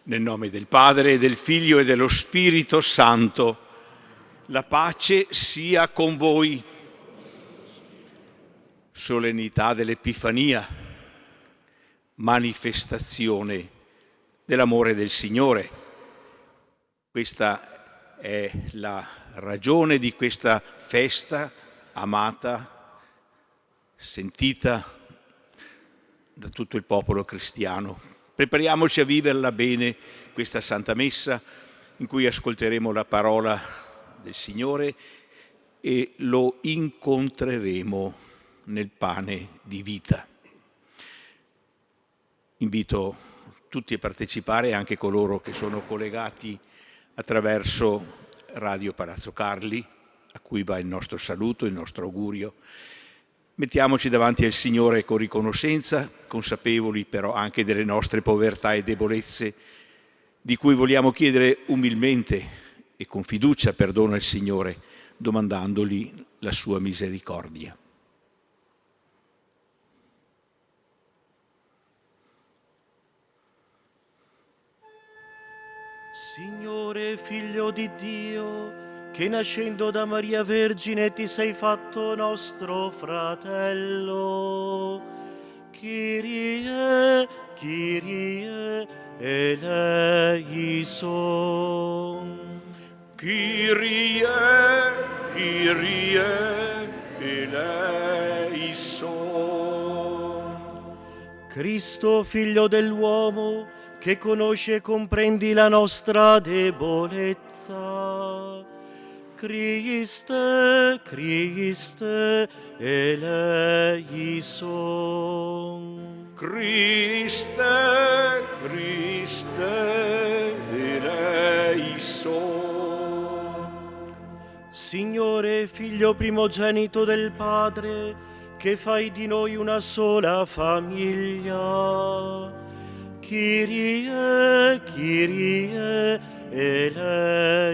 Nel nome del Padre, del Figlio e dello Spirito Santo, la pace sia con voi. Solennità dell'Epifania, manifestazione dell'amore del Signore. Questa è la ragione di questa festa amata, sentita da tutto il popolo cristiano. Prepariamoci a viverla bene, questa Santa Messa, in cui ascolteremo la parola del Signore e lo incontreremo nel pane di vita. Invito tutti a partecipare, anche coloro che sono collegati attraverso Radio Palazzo Carli, a cui va il nostro saluto, il nostro augurio. Mettiamoci davanti al Signore con riconoscenza, consapevoli però anche delle nostre povertà e debolezze, di cui vogliamo chiedere umilmente e con fiducia perdono al Signore, domandandogli la sua misericordia. Signore, Figlio di Dio, che nascendo da Maria Vergine ti sei fatto nostro fratello. Kyrie, Kyrie, eleison. Kyrie, Kyrie, eleison. Cristo, Figlio dell'uomo, che conosci e comprendi la nostra debolezza. Christe, Christe, eleison. Christe, Christe, eleison. Signore, Figlio primogenito del Padre, che fai di noi una sola famiglia. Kyrie, Kyrie, eleison.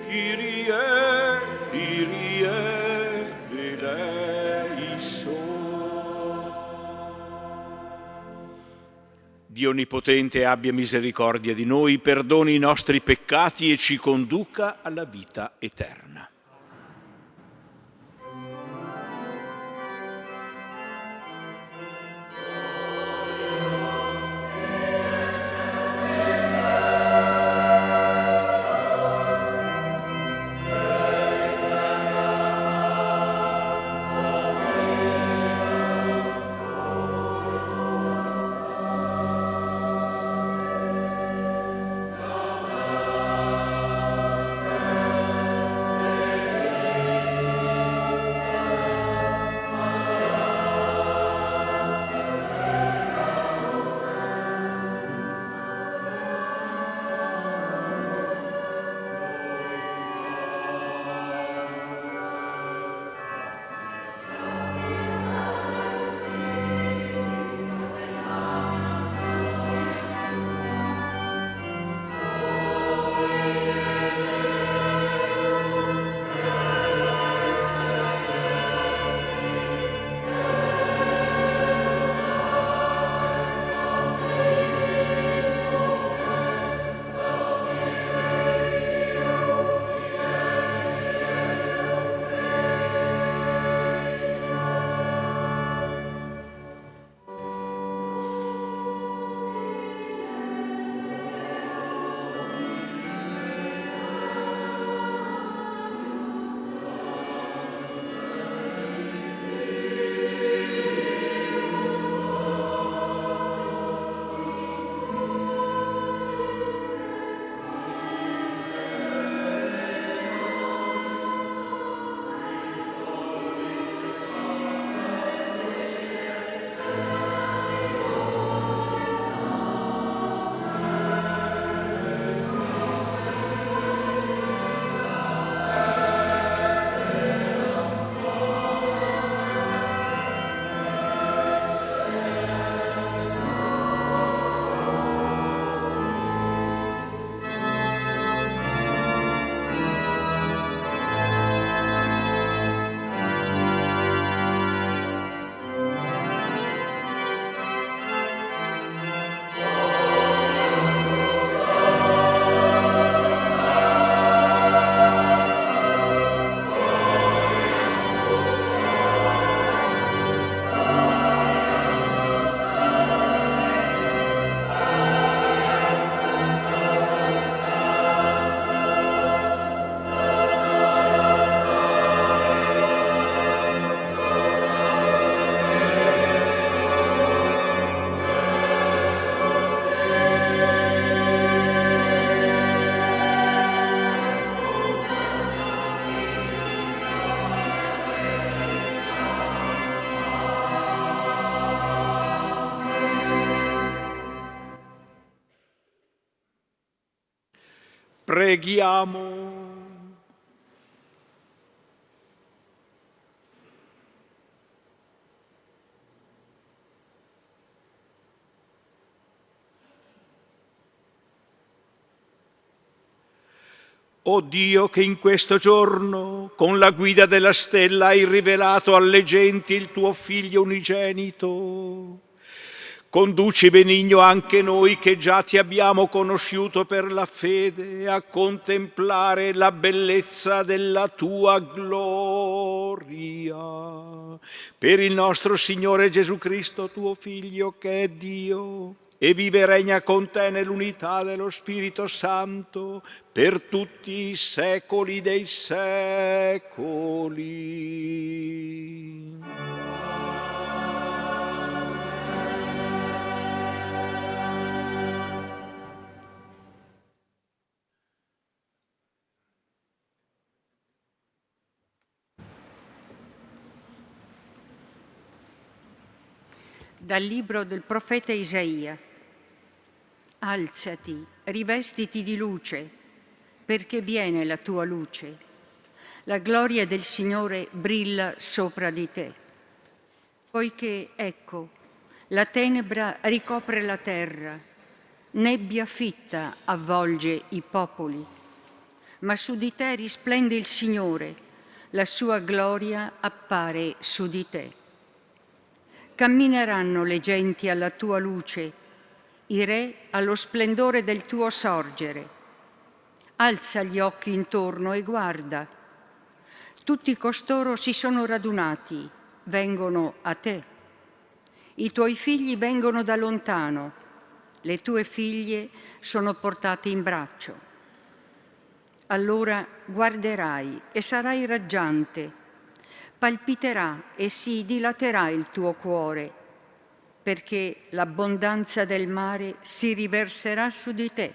Kyrie, Kyrie, eleison. Dio Onnipotente abbia misericordia di noi, perdoni i nostri peccati e ci conduca alla vita eterna. Preghiamo. O Dio, che in questo giorno, con la guida della stella, hai rivelato alle genti il tuo Figlio unigenito, conduci benigno anche noi che già ti abbiamo conosciuto per la fede a contemplare la bellezza della tua gloria. Per il nostro Signore Gesù Cristo, tuo Figlio, che è Dio, e vive e regna con te nell'unità dello Spirito Santo per tutti i secoli dei secoli. Dal libro del profeta Isaia. Alzati, rivestiti di luce, perché viene la tua luce. La gloria del Signore brilla sopra di te. Poiché, ecco, la tenebra ricopre la terra, nebbia fitta avvolge i popoli, ma su di te risplende il Signore, la sua gloria appare su di te. Cammineranno le genti alla tua luce, i re allo splendore del tuo sorgere. Alza gli occhi intorno e guarda. Tutti costoro si sono radunati, vengono a te. I tuoi figli vengono da lontano, le tue figlie sono portate in braccio. Allora guarderai e sarai raggiante, palpiterà e si dilaterà il tuo cuore, perché l'abbondanza del mare si riverserà su di te.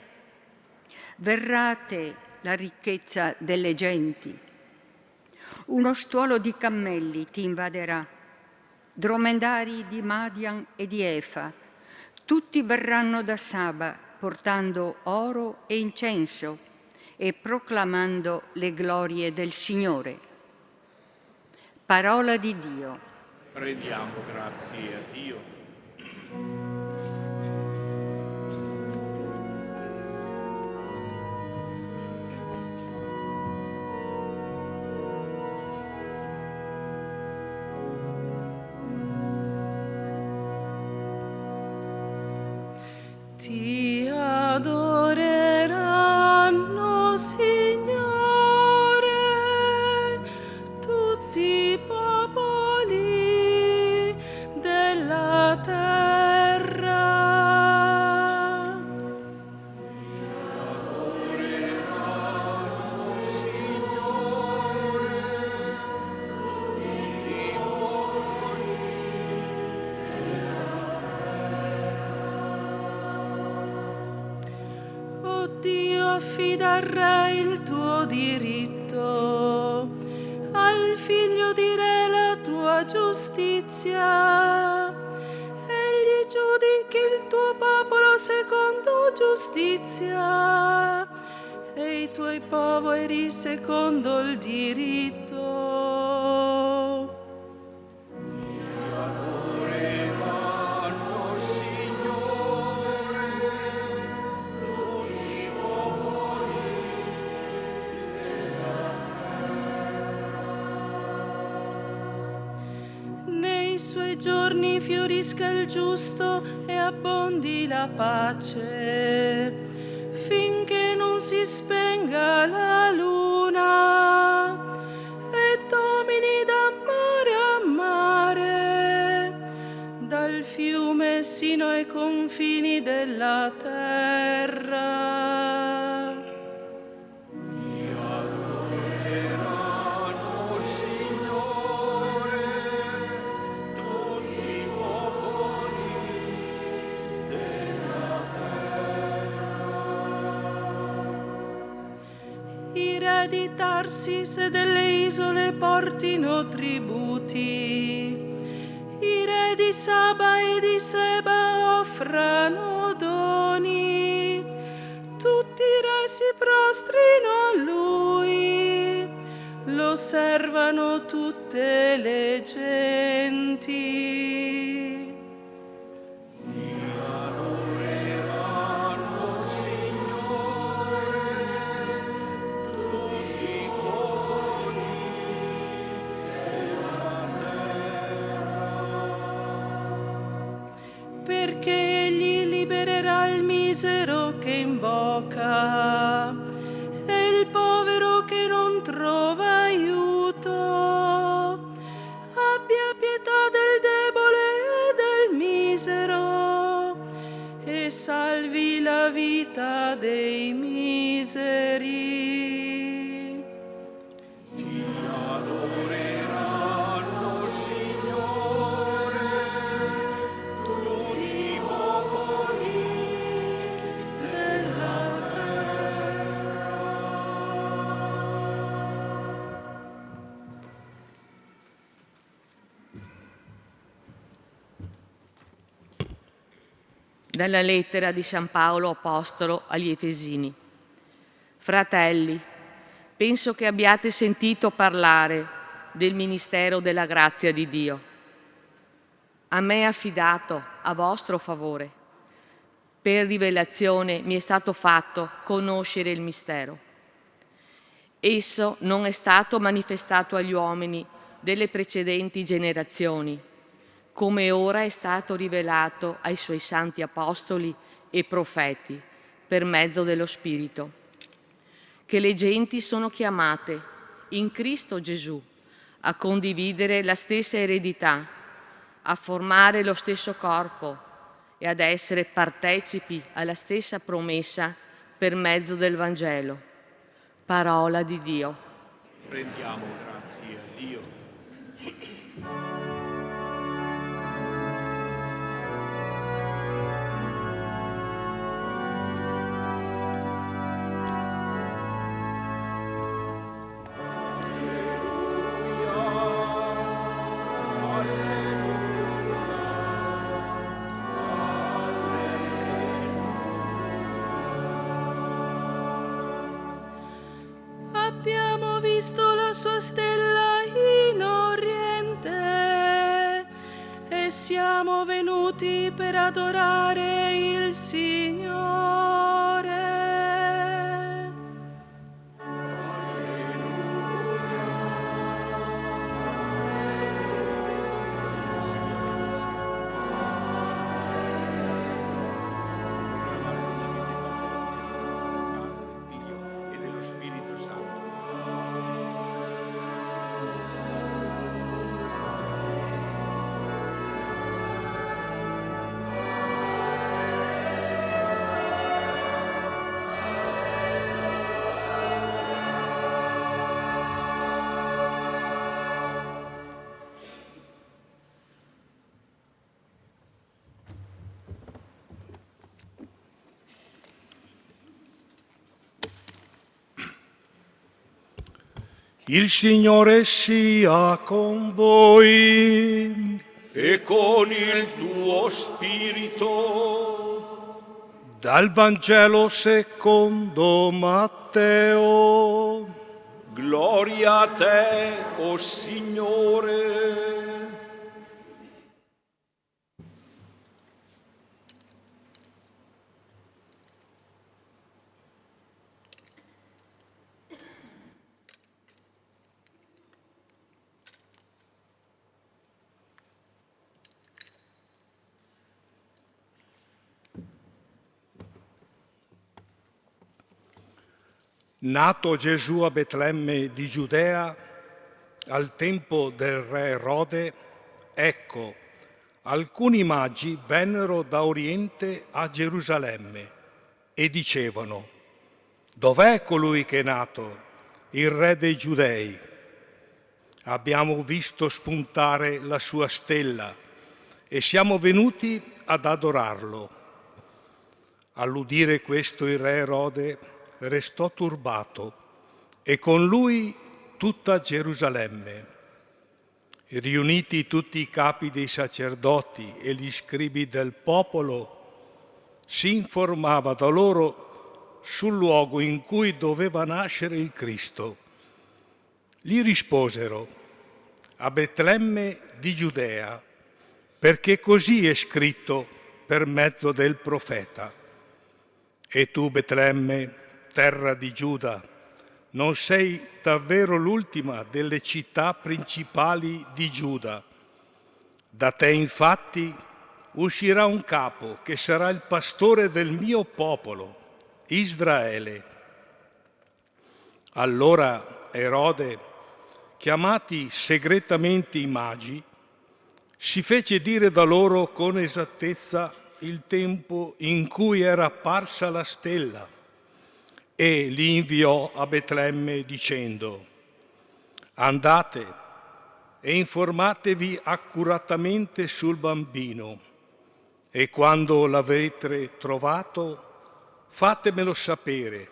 Verrà a te la ricchezza delle genti. Uno stuolo di cammelli ti invaderà, dromedari di Madian e di Efa. Tutti verranno da Saba portando oro e incenso e proclamando le glorie del Signore. Parola di Dio. Rendiamo grazie a Dio. Ti adoreranno, Signore, tutti i popoli della terra. Ti adoreranno, Signore, tutti i popoli. O Dio, affida al Re il tuo diritto, al Figlio di Re la tua giustizia. Egli giudichi il tuo popolo secondo giustizia e i tuoi poveri secondo il diritto. Nei suoi giorni fiorisca il giusto e abbondi la pace, finché non si spenga la luna e domini da mare a mare, dal fiume sino ai confini della terra. I re di Tarsis e delle isole portino tributi, i re di Saba e di Seba offrano doni, tutti i re si prostrano osservano tutte le genti. Perché egli libererà il misero che invoca e il povero che non trova aiuto. Abbia pietà del debole e del misero e salvi la vita dei miseri. Dalla lettera di San Paolo Apostolo agli Efesini. Fratelli, penso che abbiate sentito parlare del ministero della grazia di Dio. A me è affidato a vostro favore. Per rivelazione mi è stato fatto conoscere il mistero. Esso non è stato manifestato agli uomini delle precedenti generazioni, come ora è stato rivelato ai suoi santi apostoli e profeti per mezzo dello Spirito, che le genti sono chiamate in Cristo Gesù a condividere la stessa eredità, a formare lo stesso corpo e ad essere partecipi alla stessa promessa per mezzo del Vangelo. Parola di Dio. Rendiamo grazie a Dio. Abbiamo visto la sua stella in oriente e siamo venuti per adorare il Signore. Il Signore sia con voi E con il tuo spirito. dal Vangelo secondo Matteo. Gloria a te, o Signore. Nato Gesù a Betlemme di Giudea, al tempo del re Erode, ecco, alcuni magi vennero da Oriente a Gerusalemme e dicevano: dov'è colui che è nato, il re dei Giudei? Abbiamo visto spuntare la sua stella e siamo venuti ad adorarlo. All'udire questo il re Erode restò turbato e con lui tutta Gerusalemme. Riuniti tutti i capi dei sacerdoti e gli scribi del popolo, si informava da loro sul luogo in cui doveva nascere il Cristo. Gli risposero: a Betlemme di Giudea, perché così è scritto per mezzo del profeta. E tu, Betlemme, terra di Giuda, non sei davvero l'ultima delle città principali di Giuda. Da te, infatti, uscirà un capo che sarà il pastore del mio popolo, Israele. Allora Erode, chiamati segretamente i magi, si fece dire da loro con esattezza il tempo in cui era apparsa la stella e li inviò a Betlemme dicendo: andate e informatevi accuratamente sul bambino e quando l'avrete trovato fatemelo sapere,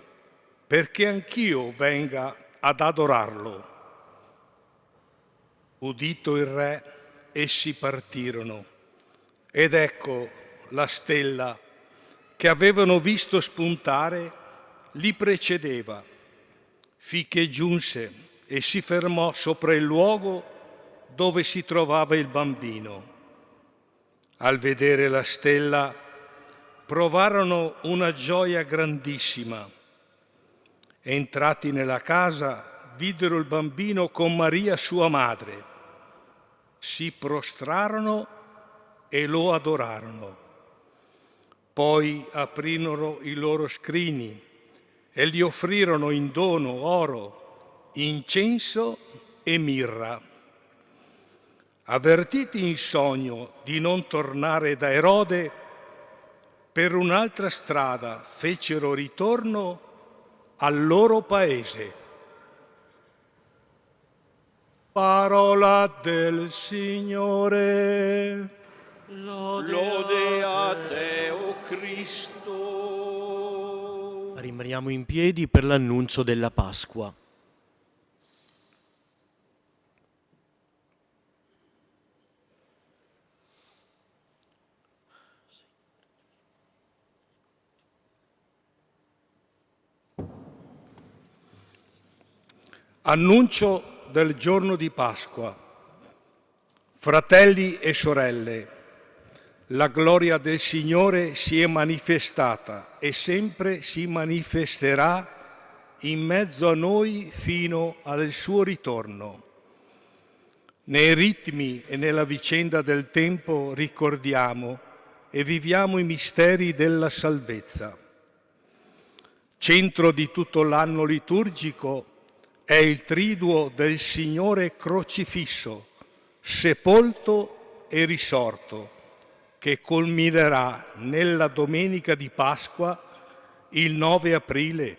perché anch'io venga ad adorarlo. Udito il re, essi partirono, ed ecco la stella che avevano visto spuntare li precedeva, finché giunse e si fermò sopra il luogo dove si trovava il bambino. Al vedere la stella provarono una gioia grandissima. Entrati nella casa, videro il bambino con Maria sua madre. Si prostrarono e lo adorarono. Poi aprirono i loro scrini e gli offrirono in dono oro, incenso e mirra. Avvertiti in sogno di non tornare da Erode, per un'altra strada fecero ritorno al loro paese. Parola del Signore. Lode a te, o Cristo. Rimaniamo in piedi per l'annuncio della Pasqua. Annuncio del giorno di Pasqua. Fratelli e sorelle, la gloria del Signore si è manifestata e sempre si manifesterà in mezzo a noi fino al suo ritorno. Nei ritmi e nella vicenda del tempo ricordiamo e viviamo i misteri della salvezza. Centro di tutto l'anno liturgico è il triduo del Signore crocifisso, sepolto e risorto, che culminerà nella domenica di Pasqua il 9 aprile.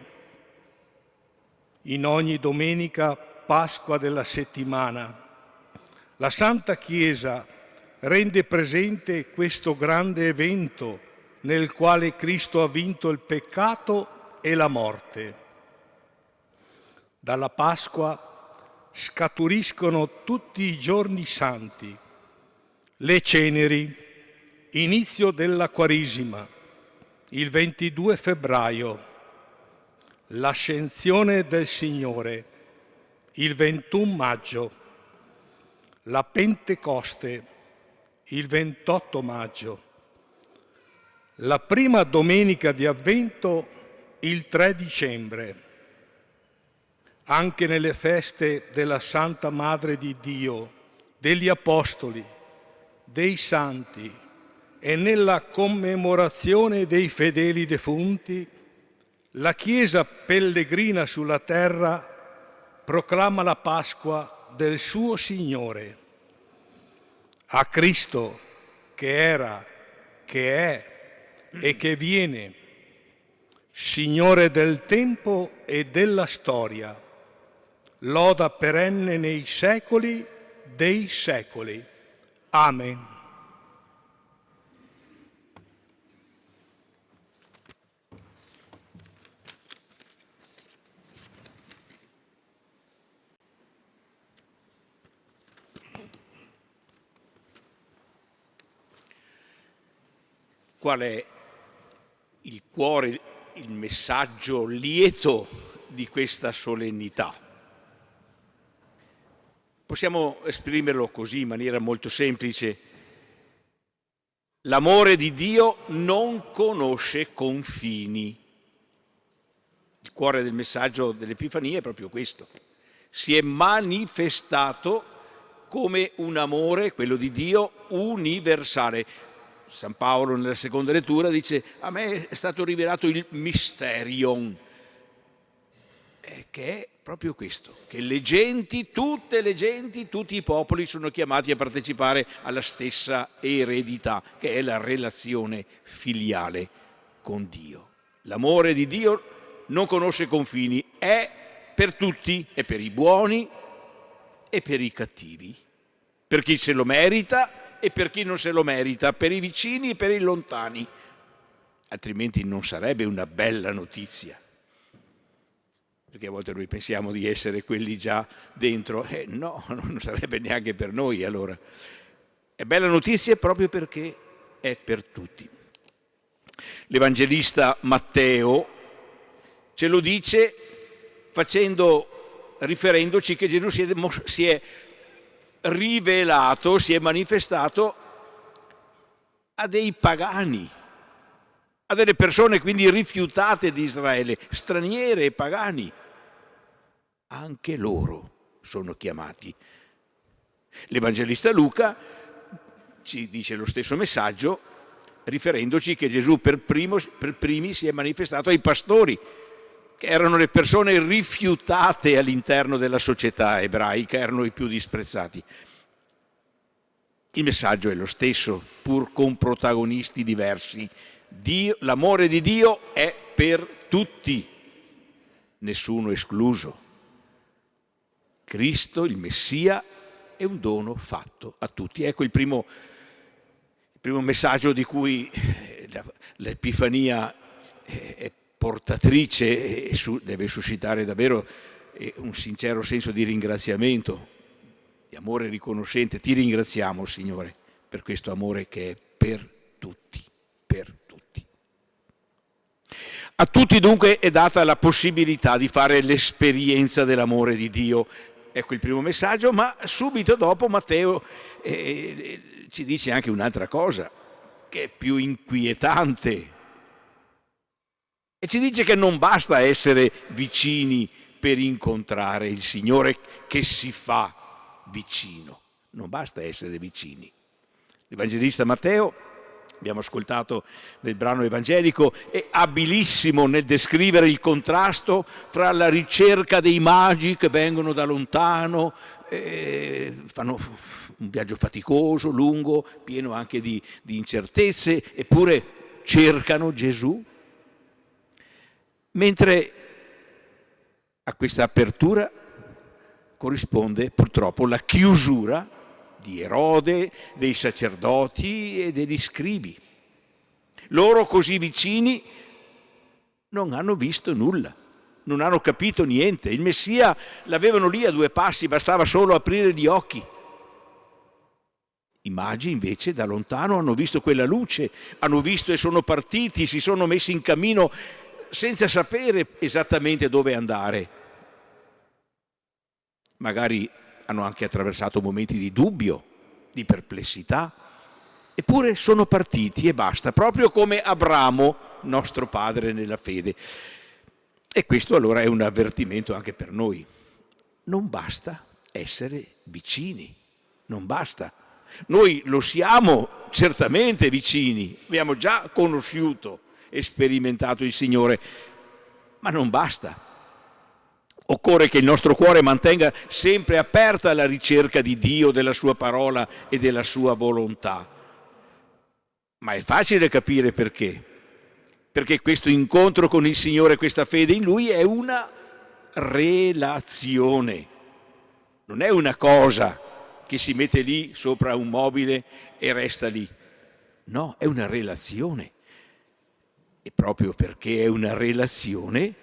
In ogni domenica Pasqua della settimana, la Santa Chiesa rende presente questo grande evento nel quale Cristo ha vinto il peccato e la morte. Dalla Pasqua scaturiscono tutti i giorni santi, le ceneri, inizio della Quaresima, il 22 febbraio, l'Ascensione del Signore, il 21 maggio, la Pentecoste, il 28 maggio, la prima domenica di Avvento, il 3 dicembre. Anche nelle feste della Santa Madre di Dio, degli Apostoli, dei Santi e nella commemorazione dei fedeli defunti, la Chiesa pellegrina sulla terra proclama la Pasqua del suo Signore. A Cristo, che era, che è e che viene, Signore del tempo e della storia, loda perenne nei secoli dei secoli. Amen. Qual è il cuore, il messaggio lieto di questa solennità? Possiamo esprimerlo così in maniera molto semplice. L'amore di Dio non conosce confini. Il cuore del messaggio dell'Epifania è proprio questo. Si è manifestato come un amore, quello di Dio, universale. San Paolo nella seconda lettura dice: a me è stato rivelato il mysterion, che è proprio questo, che tutte le genti, tutti i popoli sono chiamati a partecipare alla stessa eredità, che è la relazione filiale con Dio. L'amore di Dio non conosce confini, è per tutti, è per i buoni e per i cattivi, per chi se lo merita e per chi non se lo merita, per i vicini e per i lontani. Altrimenti non sarebbe una bella notizia, perché a volte noi pensiamo di essere quelli già dentro. No, non sarebbe neanche per noi allora. È bella notizia proprio perché è per tutti. L'Evangelista Matteo ce lo dice riferendoci che Gesù si è rivelato, si è manifestato a dei pagani, a delle persone quindi rifiutate di Israele, straniere e pagani. Anche loro sono chiamati. L'Evangelista Luca ci dice lo stesso messaggio, riferendoci che Gesù per primi si è manifestato ai pastori, che erano le persone rifiutate all'interno della società ebraica, erano i più disprezzati. Il messaggio è lo stesso, pur con protagonisti diversi. L'amore di Dio è per tutti, nessuno escluso. Cristo, il Messia, è un dono fatto a tutti. Ecco il primo messaggio di cui l'Epifania è portatrice e deve suscitare davvero un sincero senso di ringraziamento, di amore riconoscente. Ti ringraziamo, Signore, per questo amore che è per tutti, per tutti. A tutti dunque è data la possibilità di fare l'esperienza dell'amore di Dio. Ecco il primo messaggio, ma subito dopo Matteo ci dice anche un'altra cosa che è più inquietante. E ci dice che non basta essere vicini per incontrare il Signore che si fa vicino. Non basta essere vicini. L'Evangelista Matteo, abbiamo ascoltato nel brano evangelico, è abilissimo nel descrivere il contrasto fra la ricerca dei magi che vengono da lontano, fanno un viaggio faticoso, lungo, pieno anche di incertezze, eppure cercano Gesù. Mentre a questa apertura corrisponde purtroppo la chiusura di Erode, dei sacerdoti e degli scribi. Loro così vicini non hanno visto nulla, non hanno capito niente. Il Messia l'avevano lì a due passi, bastava solo aprire gli occhi. I magi invece da lontano hanno visto quella luce, hanno visto e sono partiti, si sono messi in cammino senza sapere esattamente dove andare. Magari hanno anche attraversato momenti di dubbio, di perplessità, eppure sono partiti e basta, proprio come Abramo, nostro padre nella fede. E questo allora è un avvertimento anche per noi. Non basta essere vicini, non basta. Noi lo siamo certamente vicini, abbiamo già conosciuto e sperimentato il Signore, ma non basta. Occorre che il nostro cuore mantenga sempre aperta alla ricerca di Dio, della sua parola e della sua volontà. Ma è facile capire perché. Perché questo incontro con il Signore, questa fede in Lui è una relazione. Non è una cosa che si mette lì sopra un mobile e resta lì. No, è una relazione. E proprio perché è una relazione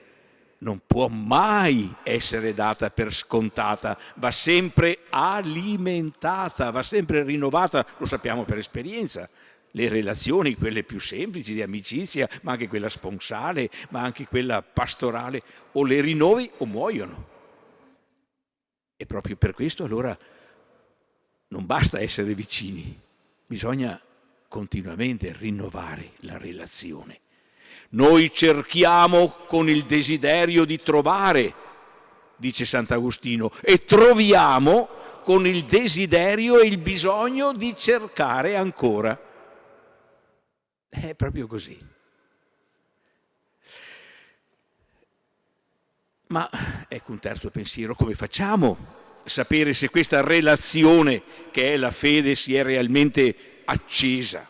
non può mai essere data per scontata, va sempre alimentata, va sempre rinnovata, lo sappiamo per esperienza. Le relazioni, quelle più semplici di amicizia, ma anche quella sponsale, ma anche quella pastorale, o le rinnovi o muoiono. E proprio per questo allora non basta essere vicini, bisogna continuamente rinnovare la relazione. Noi cerchiamo con il desiderio di trovare, dice Sant'Agostino, e troviamo con il desiderio e il bisogno di cercare ancora. È proprio così. Ma ecco un terzo pensiero: come facciamo a sapere se questa relazione che è la fede si è realmente accesa?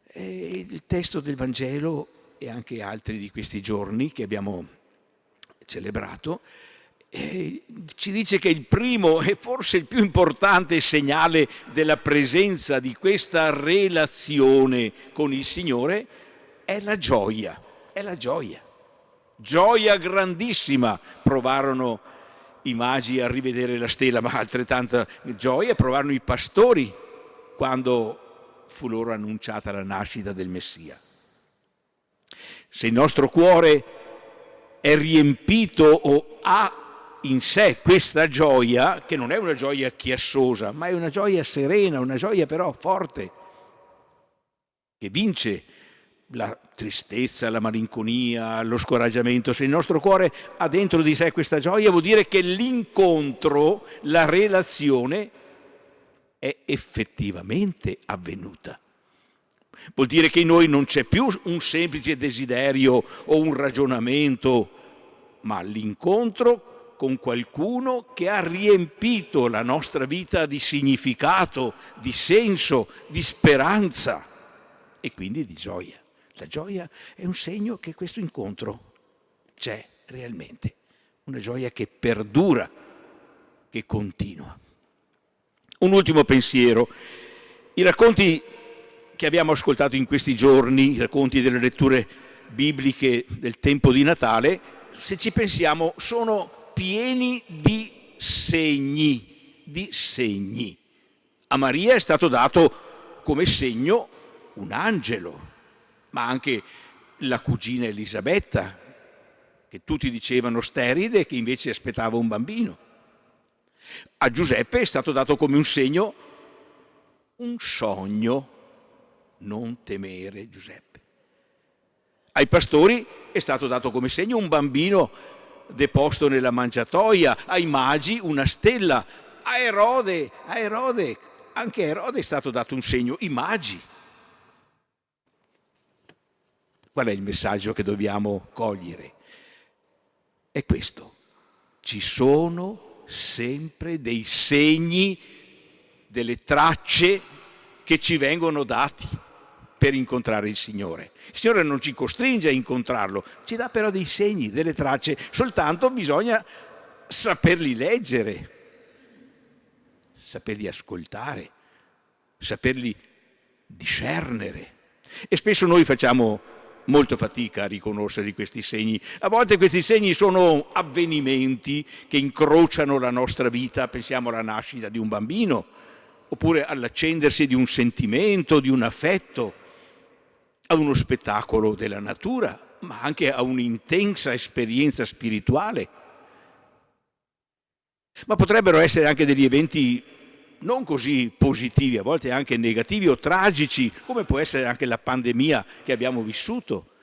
E il testo del Vangelo e anche altri di questi giorni che abbiamo celebrato ci dice che il primo e forse il più importante segnale della presenza di questa relazione con il Signore è la gioia. È la gioia. Gioia grandissima provarono i magi a rivedere la stella, ma altrettanta gioia provarono i pastori quando fu loro annunciata la nascita del Messia. Se il nostro cuore è riempito o ha in sé questa gioia, che non è una gioia chiassosa, ma è una gioia serena, una gioia però forte, che vince la tristezza, la malinconia, lo scoraggiamento. Se il nostro cuore ha dentro di sé questa gioia, vuol dire che l'incontro, la relazione è effettivamente avvenuta. Vuol dire che in noi non c'è più un semplice desiderio o un ragionamento, ma l'incontro con qualcuno che ha riempito la nostra vita di significato, di senso, di speranza e quindi di gioia. La gioia è un segno che questo incontro c'è realmente, una gioia che perdura, che continua. Un ultimo pensiero: i racconti che abbiamo ascoltato in questi giorni, i racconti delle letture bibliche del tempo di Natale, se ci pensiamo, sono pieni di segni, di segni. A Maria è stato dato come segno un angelo, ma anche la cugina Elisabetta, che tutti dicevano sterile e che invece aspettava un bambino. A Giuseppe è stato dato come un segno un sogno: non temere, Giuseppe. Ai pastori è stato dato come segno un bambino deposto nella mangiatoia, ai magi una stella, a Erode, anche a Erode è stato dato un segno, i magi. Qual è il messaggio che dobbiamo cogliere? È questo: ci sono sempre dei segni, delle tracce che ci vengono dati per incontrare il Signore. Il Signore non ci costringe a incontrarlo, ci dà però dei segni, delle tracce, soltanto bisogna saperli leggere, saperli ascoltare, saperli discernere. E spesso noi facciamo molta fatica a riconoscere questi segni. A volte questi segni sono avvenimenti che incrociano la nostra vita, pensiamo alla nascita di un bambino, oppure all'accendersi di un sentimento, di un affetto, a uno spettacolo della natura, ma anche a un'intensa esperienza spirituale. Ma potrebbero essere anche degli eventi non così positivi, a volte anche negativi o tragici, come può essere anche la pandemia che abbiamo vissuto,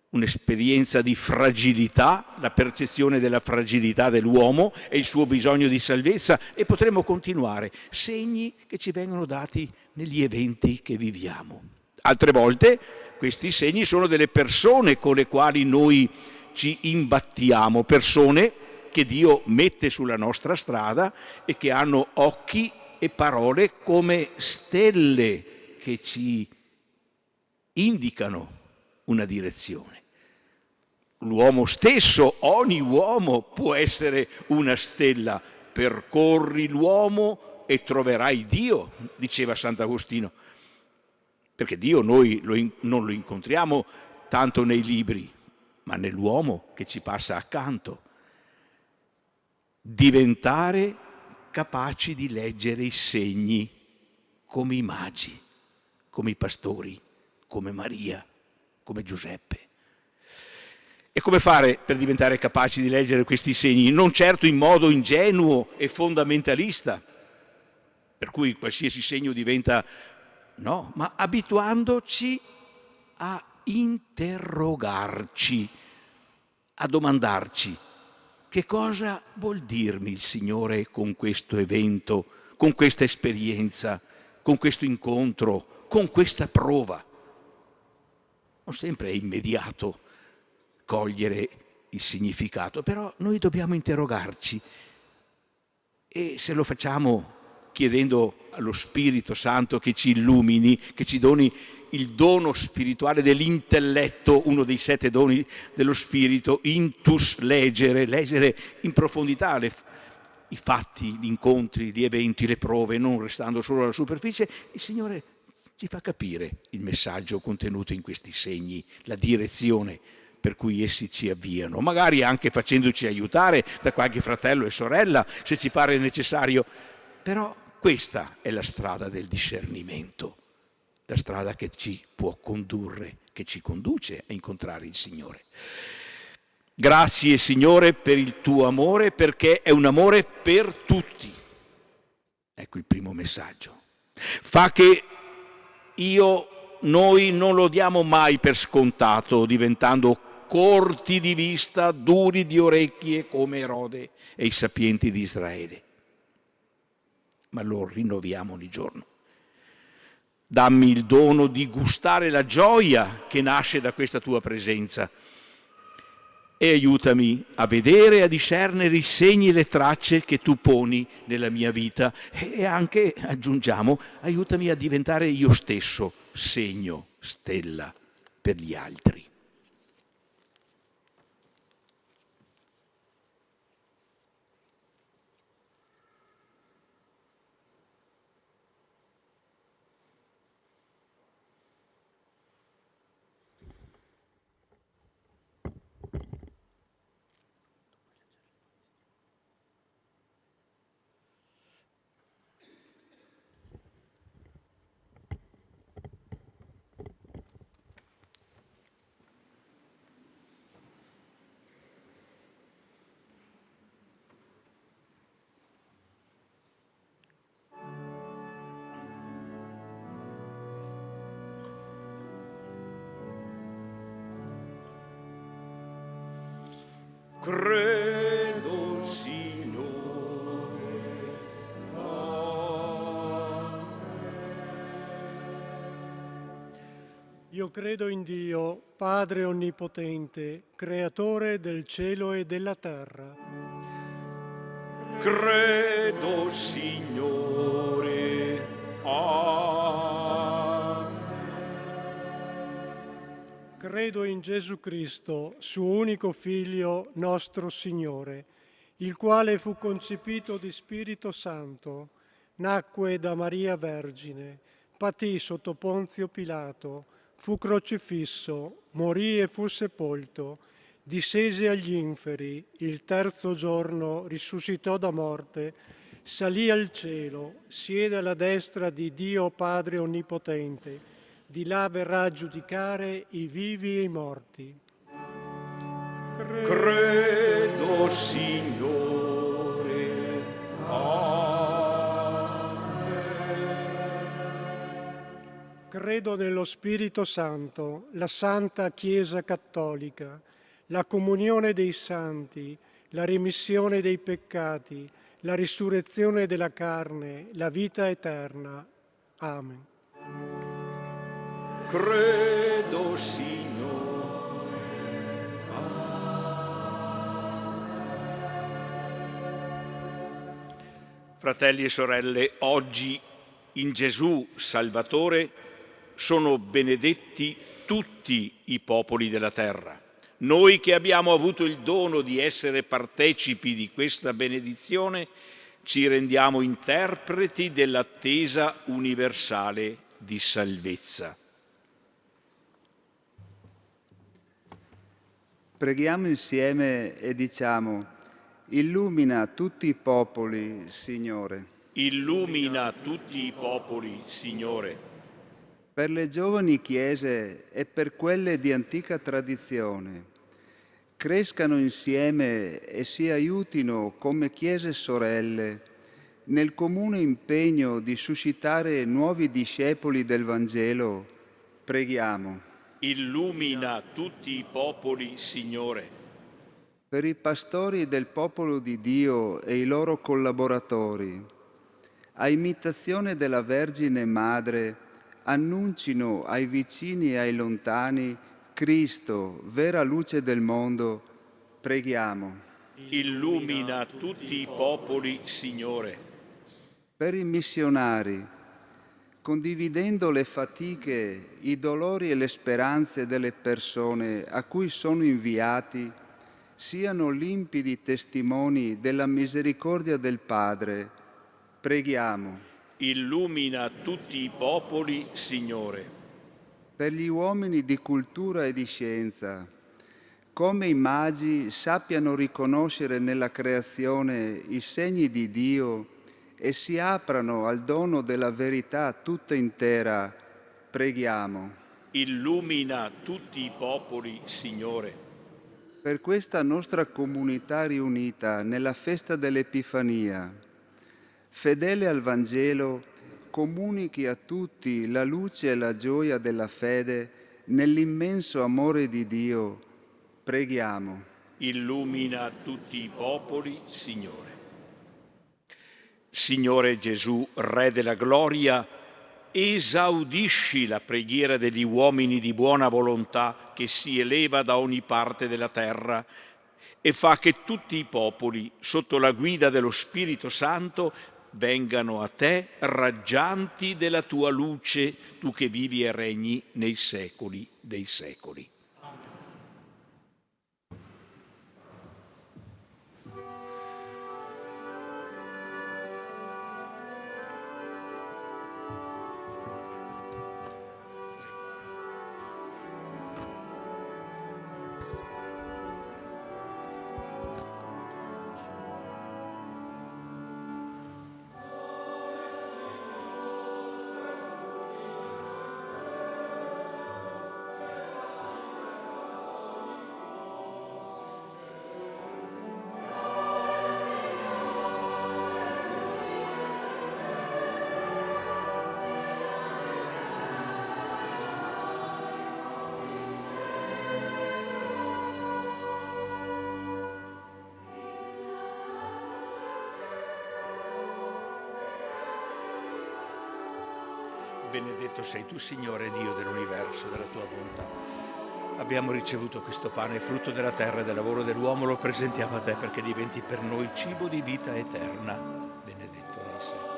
un'esperienza di fragilità, la percezione della fragilità dell'uomo e il suo bisogno di salvezza, e potremmo continuare, segni che ci vengono dati negli eventi che viviamo. Altre volte questi segni sono delle persone con le quali noi ci imbattiamo, persone che Dio mette sulla nostra strada e che hanno occhi e parole come stelle che ci indicano una direzione. L'uomo stesso, ogni uomo può essere una stella. Percorri l'uomo e troverai Dio, diceva Sant'Agostino. Perché Dio noi non lo incontriamo tanto nei libri, ma nell'uomo che ci passa accanto. Diventare capaci di leggere i segni come i magi, come i pastori, come Maria, come Giuseppe. E come fare per diventare capaci di leggere questi segni? Non certo in modo ingenuo e fondamentalista, per cui qualsiasi segno diventa no, ma abituandoci a interrogarci, a domandarci che cosa vuol dirmi il Signore con questo evento, con questa esperienza, con questo incontro, con questa prova. Non sempre è immediato cogliere il significato, però noi dobbiamo interrogarci e se lo facciamo chiedendo allo Spirito Santo che ci illumini, che ci doni il dono spirituale dell'intelletto, uno dei 7 doni dello Spirito, intus legere in profondità i fatti, gli incontri, gli eventi, le prove, non restando solo alla superficie, il Signore ci fa capire il messaggio contenuto in questi segni, la direzione per cui essi ci avviano, magari anche facendoci aiutare da qualche fratello e sorella, se ci pare necessario. Però questa è la strada del discernimento, la strada che ci può condurre, che ci conduce a incontrare il Signore. Grazie Signore per il tuo amore, perché è un amore per tutti. Ecco il primo messaggio. Fa che noi non lo diamo mai per scontato, diventando corti di vista, duri di orecchie come Erode e i sapienti di Israele. Ma lo rinnoviamo ogni giorno. Dammi il dono di gustare la gioia che nasce da questa tua presenza e aiutami a vedere e a discernere i segni e le tracce che tu poni nella mia vita e anche, aggiungiamo, aiutami a diventare io stesso segno, stella per gli altri. Credo, Signore, Io credo in Dio, Padre Onnipotente, Creatore del cielo e della terra. Credo, Signore, Credo in Gesù Cristo, suo unico Figlio, nostro Signore, il quale fu concepito di Spirito Santo, nacque da Maria Vergine, patì sotto Ponzio Pilato, fu crocifisso, morì e fu sepolto, discese agli inferi, il terzo giorno risuscitò da morte, salì al cielo, siede alla destra di Dio Padre Onnipotente, di là verrà a giudicare i vivi e i morti. credo, Signore, Credo nello Spirito Santo, la Santa Chiesa Cattolica, la comunione dei santi, la remissione dei peccati, la risurrezione della carne, la vita eterna. Amen. credo, Signore. Fratelli e sorelle, oggi in Gesù Salvatore sono benedetti tutti i popoli della terra. Noi che abbiamo avuto il dono di essere partecipi di questa benedizione, ci rendiamo interpreti dell'attesa universale di salvezza. Preghiamo insieme e diciamo: illumina tutti i popoli, Signore. Illumina tutti i popoli, Signore. Per le giovani chiese e per quelle di antica tradizione, crescano insieme e si aiutino come chiese sorelle nel comune impegno di suscitare nuovi discepoli del Vangelo, preghiamo. Illumina tutti i popoli, Signore. Per i pastori del popolo di Dio e i loro collaboratori, a imitazione della Vergine Madre, annuncino ai vicini e ai lontani Cristo, vera luce del mondo, preghiamo. Illumina tutti i popoli, Signore. Per i missionari, condividendo le fatiche, i dolori e le speranze delle persone a cui sono inviati, siano limpidi testimoni della misericordia del Padre, preghiamo. Illumina tutti i popoli, Signore. Per gli uomini di cultura e di scienza, come i magi sappiano riconoscere nella creazione i segni di Dio e si aprano al dono della verità tutta intera, preghiamo. Illumina tutti i popoli, Signore. Per questa nostra comunità riunita nella festa dell'Epifania, fedele al Vangelo, comunichi a tutti la luce e la gioia della fede nell'immenso amore di Dio. Preghiamo. Illumina tutti i popoli, Signore. Signore Gesù, Re della gloria, esaudisci la preghiera degli uomini di buona volontà che si eleva da ogni parte della terra e fa che tutti i popoli, sotto la guida dello Spirito Santo, vengano a te raggianti della tua luce, tu che vivi e regni nei secoli dei secoli. Benedetto sei tu, Signore Dio dell'universo, della tua bontà. Abbiamo ricevuto questo pane, frutto della terra e del lavoro dell'uomo, lo presentiamo a te perché diventi per noi cibo di vita eterna. Benedetto nei secoli.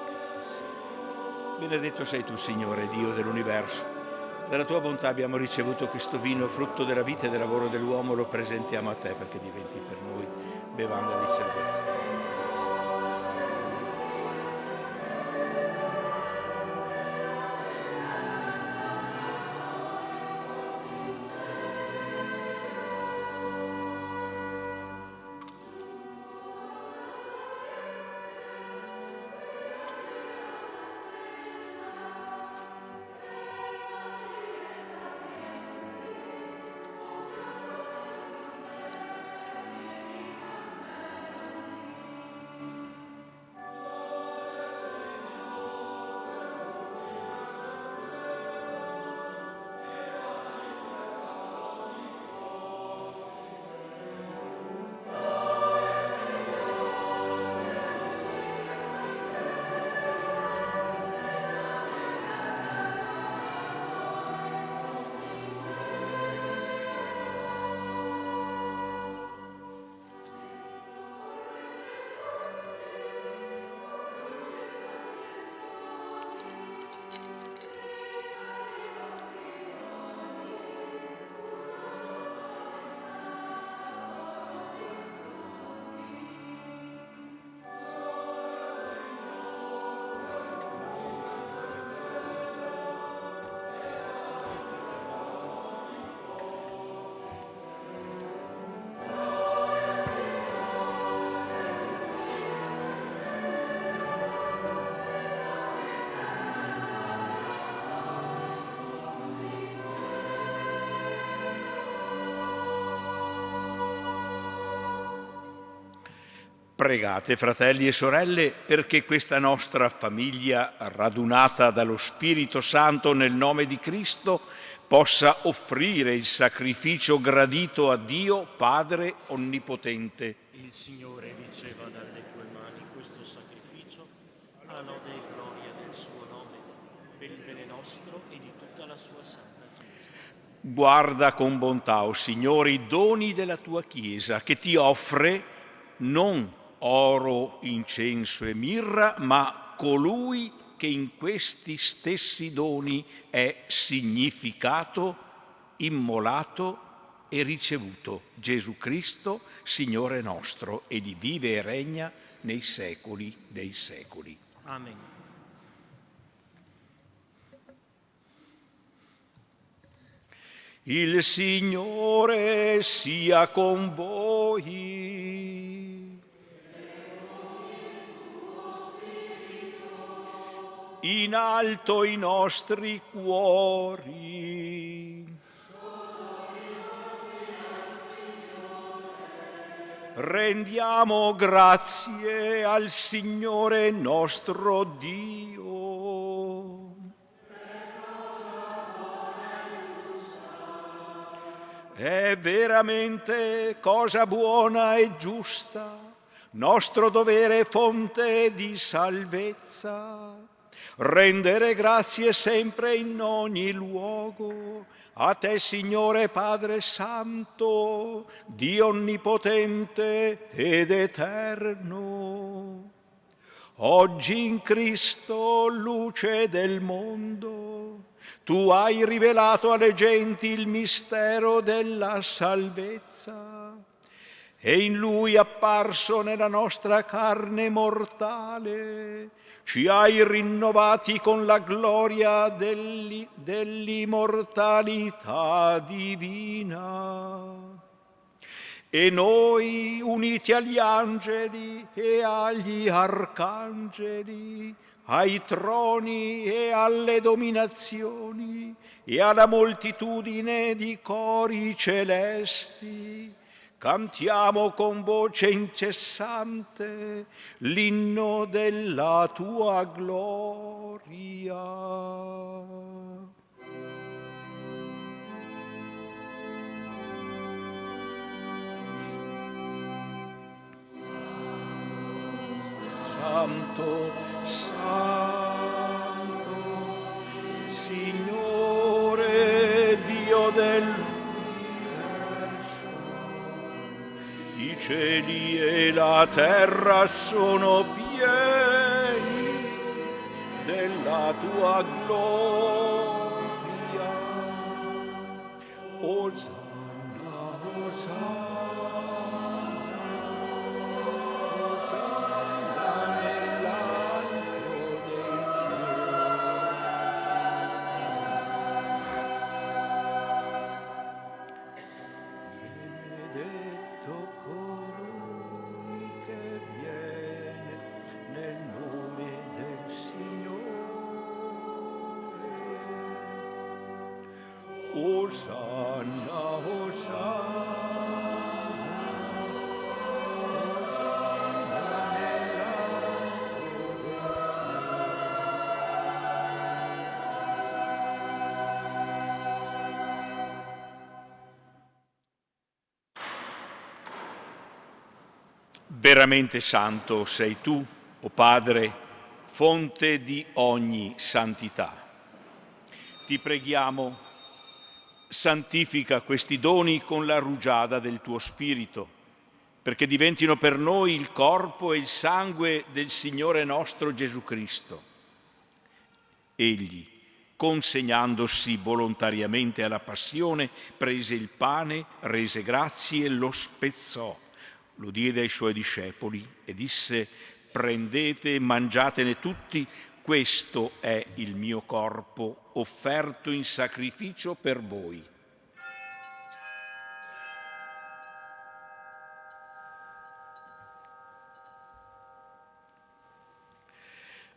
Benedetto sei tu, Signore Dio dell'universo. Dalla tua bontà abbiamo ricevuto questo vino, frutto della vita e del lavoro dell'uomo, lo presentiamo a te perché diventi per noi bevanda di salvezza. Pregate, fratelli e sorelle, perché questa nostra famiglia, radunata dallo Spirito Santo nel nome di Cristo, possa offrire il sacrificio gradito a Dio, Padre Onnipotente. Il Signore riceva dalle tue mani questo sacrificio, a lode e gloria del suo nome, per il bene nostro e di tutta la sua santa Chiesa. Guarda con bontà, o Signore, i doni della tua Chiesa, che ti offre non oro, incenso e mirra, ma colui che in questi stessi doni è significato, immolato e ricevuto, Gesù Cristo, Signore nostro, egli vive e regna nei secoli dei secoli. Amen. Il Signore sia con voi. In alto i nostri cuori. Rendiamo grazie al Signore nostro Dio. È veramente cosa buona e giusta, nostro dovere fonte di salvezza. Rendere grazie sempre in ogni luogo a te, Signore Padre Santo, Dio Onnipotente ed Eterno. Oggi in Cristo, luce del mondo, tu hai rivelato alle genti il mistero della salvezza e in Lui apparso nella nostra carne mortale ci hai rinnovati con la gloria dell'immortalità divina. E noi, uniti agli angeli e agli arcangeli, ai troni e alle dominazioni e alla moltitudine di cori celesti, cantiamo con voce incessante l'inno della tua gloria. Santo, Santo, Signore Dio dell'universo, i cieli e la terra sono pieni della tua gloria. Osanna, Osanna. Osanna, Osanna nell'alto del Veramente santo sei tu, o Padre, fonte di ogni santità. Ti preghiamo, santifica questi doni con la rugiada del tuo Spirito, perché diventino per noi il corpo e il sangue del Signore nostro Gesù Cristo. Egli, consegnandosi volontariamente alla passione, prese il pane, rese grazie e lo spezzò, lo diede ai suoi discepoli e disse: prendete e mangiatene tutti, questo è il mio corpo offerto in sacrificio per voi.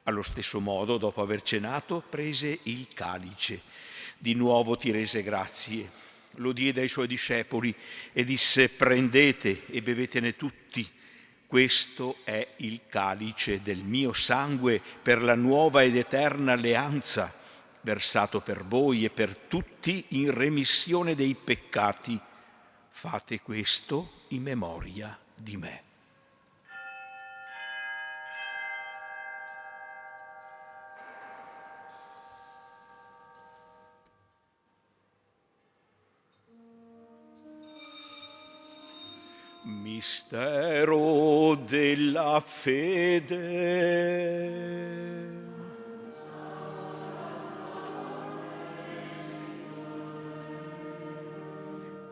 Allo stesso modo, dopo aver cenato, prese il calice. Di nuovo ti rese grazie, lo diede ai suoi discepoli e disse: prendete e bevetene tutti, Questo è il calice del mio sangue per la nuova ed eterna alleanza, versato per voi e per tutti in remissione dei peccati. Fate questo in memoria di me. Mistero della fede.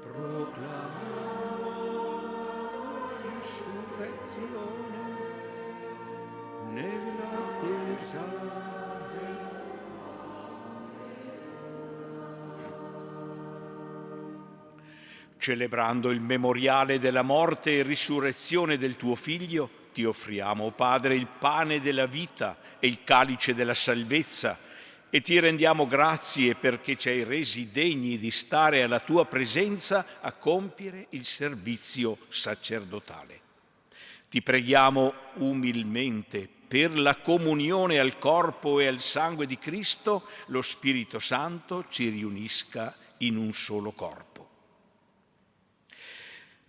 Proclamiamo la risurrezione nell'attesa. Celebrando il memoriale della morte e risurrezione del tuo Figlio, ti offriamo, o Padre, il pane della vita e il calice della salvezza, e ti rendiamo grazie perché ci hai resi degni di stare alla tua presenza a compiere il servizio sacerdotale. Ti preghiamo umilmente per la comunione al corpo e al sangue di Cristo, lo Spirito Santo ci riunisca in un solo corpo.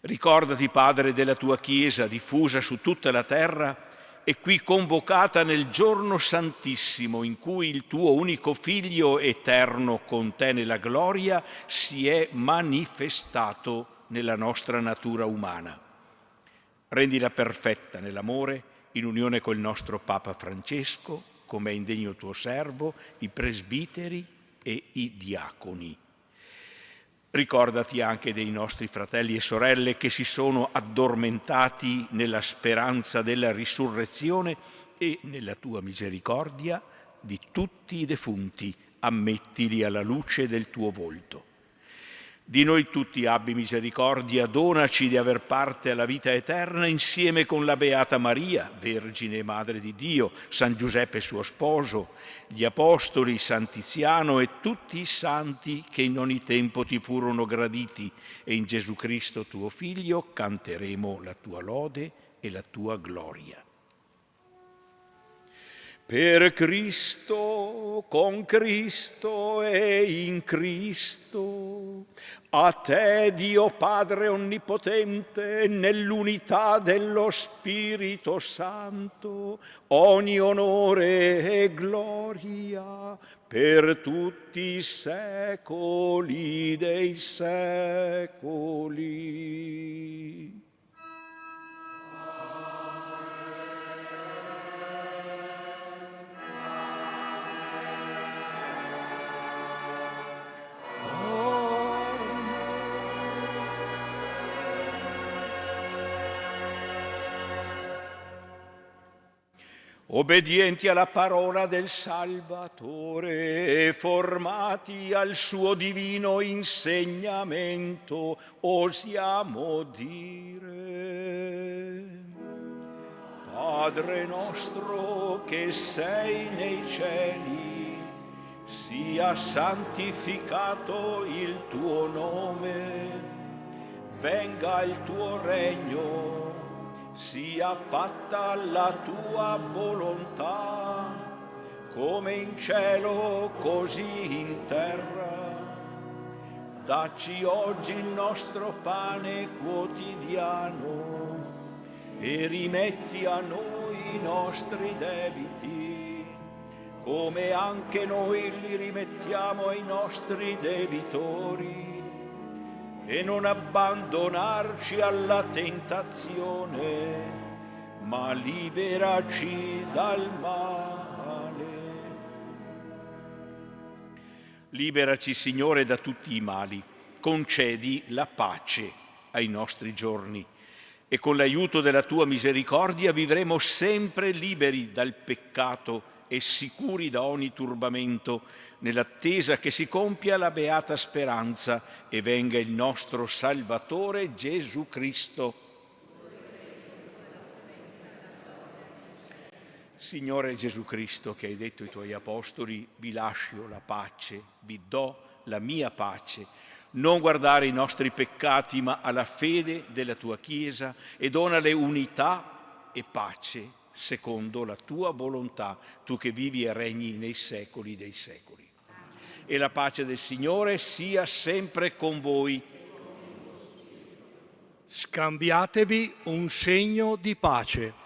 Ricordati, Padre, della tua Chiesa diffusa su tutta la terra e qui convocata nel giorno santissimo in cui il tuo unico Figlio eterno con te nella gloria si è manifestato nella nostra natura umana. Rendila perfetta nell'amore, in unione col nostro Papa Francesco, come è indegno tuo servo, i presbiteri e i diaconi. Ricordati anche dei nostri fratelli e sorelle che si sono addormentati nella speranza della risurrezione e nella tua misericordia di tutti i defunti, ammettili alla luce del tuo volto. Di noi tutti abbi misericordia, donaci di aver parte alla vita eterna insieme con la Beata Maria, Vergine e Madre di Dio, San Giuseppe suo sposo, gli Apostoli, San Tiziano e tutti i santi che in ogni tempo ti furono graditi, e in Gesù Cristo tuo Figlio canteremo la tua lode e la tua gloria. Per Cristo, con Cristo e in Cristo, a te, Dio Padre Onnipotente, nell'unità dello Spirito Santo, ogni onore e gloria per tutti i secoli dei secoli. Obbedienti alla parola del Salvatore e formati al suo divino insegnamento, osiamo dire: Padre nostro che sei nei cieli, sia santificato il tuo nome, venga il tuo regno, sia fatta la tua volontà, come in cielo così in terra. Dacci oggi il nostro pane quotidiano e rimetti a noi i nostri debiti, come anche noi li rimettiamo ai nostri debitori. E non abbandonarci alla tentazione, ma liberaci dal male. Liberaci, Signore, da tutti i mali. Concedi la pace ai nostri giorni e con l'aiuto della tua misericordia vivremo sempre liberi dal peccato e sicuri da ogni turbamento, nell'attesa che si compia la beata speranza e venga il nostro Salvatore Gesù Cristo. Signore Gesù Cristo, che hai detto ai tuoi apostoli: vi lascio la pace, vi do la mia pace. Non guardare i nostri peccati, ma alla fede della tua Chiesa, e donale unità e pace secondo la tua volontà, tu che vivi e regni nei secoli dei secoli. E la pace del Signore sia sempre con voi. Scambiatevi un segno di pace.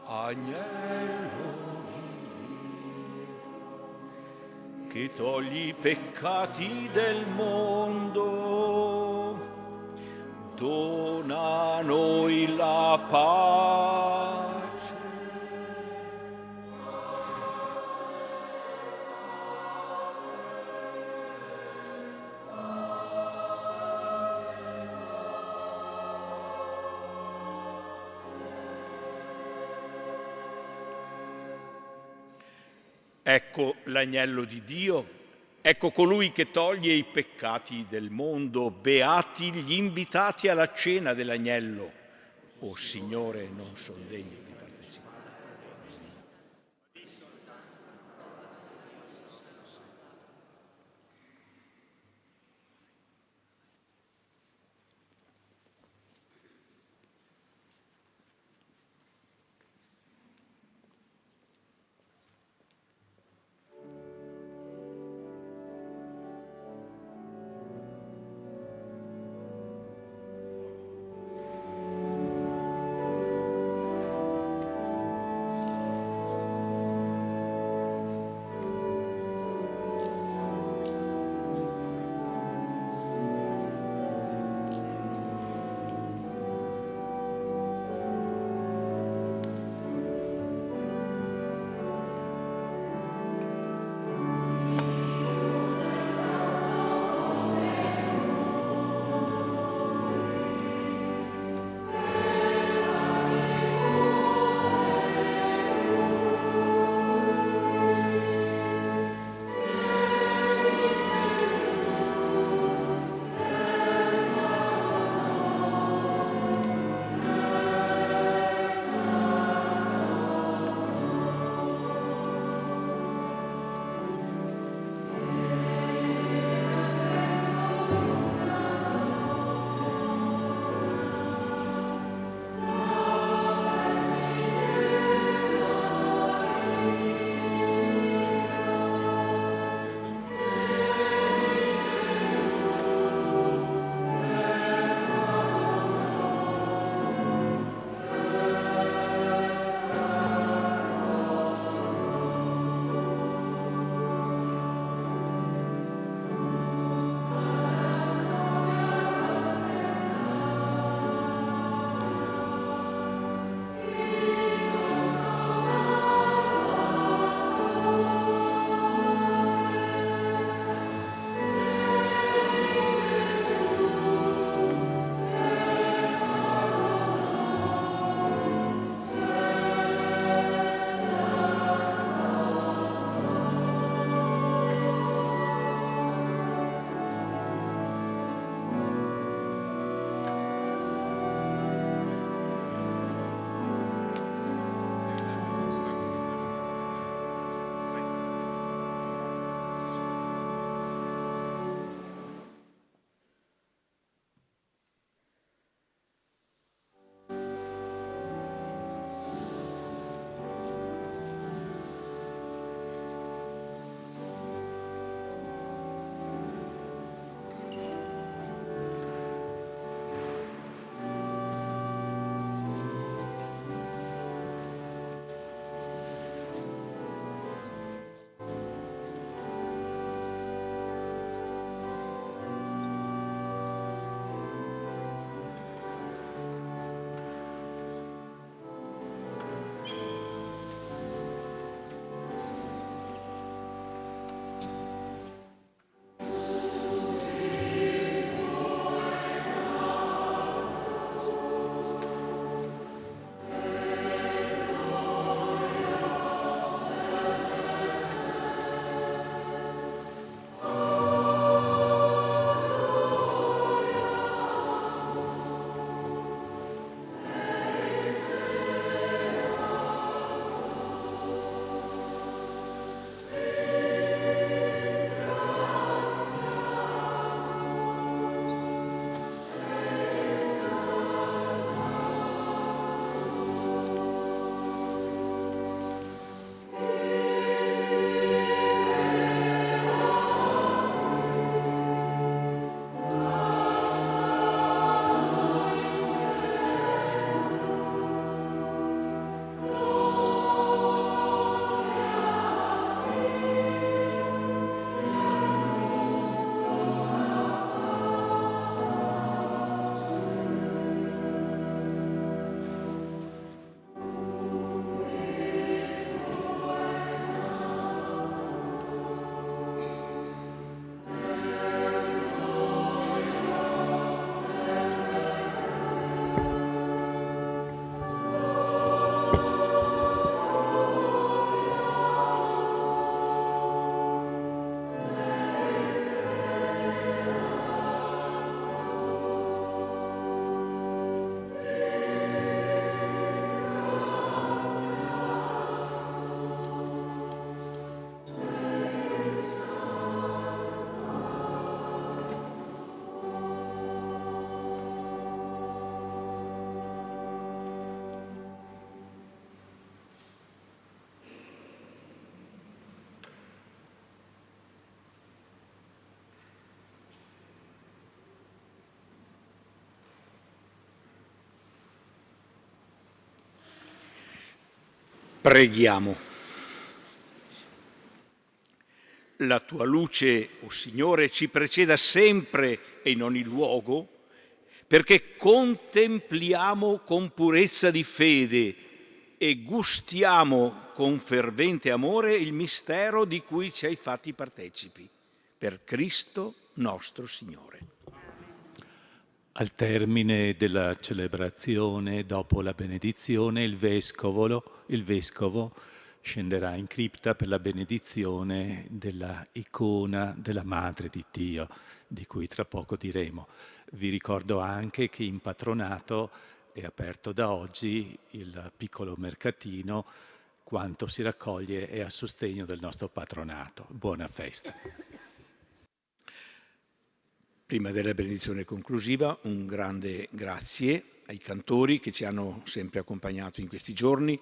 Agnello di Dio, che togli i peccati del mondo, dona a noi la pace. Ecco l'agnello di Dio, ecco colui che toglie i peccati del mondo. Beati gli invitati alla cena dell'agnello. O Signore, non sono degno di partecipare. Preghiamo. La tua luce, o Signore, ci preceda sempre e in ogni luogo, perché contempliamo con purezza di fede e gustiamo con fervente amore il mistero di cui ci hai fatti partecipi. Per Cristo nostro Signore. Al termine della celebrazione, dopo la benedizione, il vescovo scenderà in cripta per la benedizione della icona della Madre di Dio, di cui tra poco diremo. Vi ricordo anche che in patronato è aperto da oggi il piccolo mercatino. Quanto si raccoglie è a sostegno del nostro patronato. Buona festa. Prima della benedizione conclusiva, un grande grazie ai cantori che ci hanno sempre accompagnato in questi giorni,